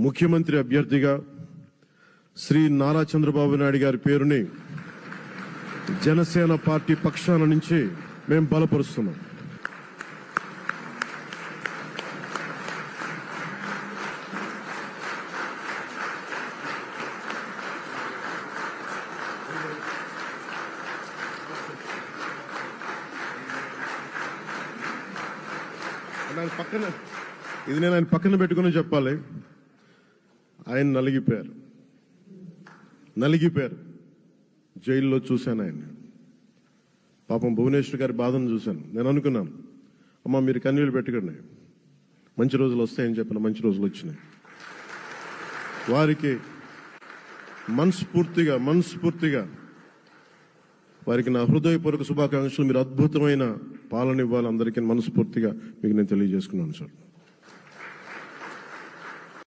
ముఖ్యమంత్రి అభ్యర్థిగా శ్రీ నారా చంద్రబాబు నాయుడు గారి పేరుని జనసేన పార్టీ పక్షాన నుంచి మేము బలపరుస్తున్నాం. నేను ఆయన పక్కన పెట్టుకుని చెప్పాలి. ఆయన నలిగిపోయారు. జైల్లో చూశాను ఆయన. పాపం భువనేశ్వర్ గారి బాధను చూశాను. నేను అనుకున్నాను, అమ్మ మీరు కన్నీళ్ళు పెట్టకండి, మంచి రోజులు వస్తాయని చెప్పిన మంచి రోజులు వచ్చినాయి. వారికి మనస్ఫూర్తిగా వారికి నా హృదయపూర్వక శుభాకాంక్షలు. మీరు అద్భుతమైన పాలన ఇవ్వాలి అందరికీ మనస్ఫూర్తిగా మీకు నేను తెలియజేసుకున్నాను సార్.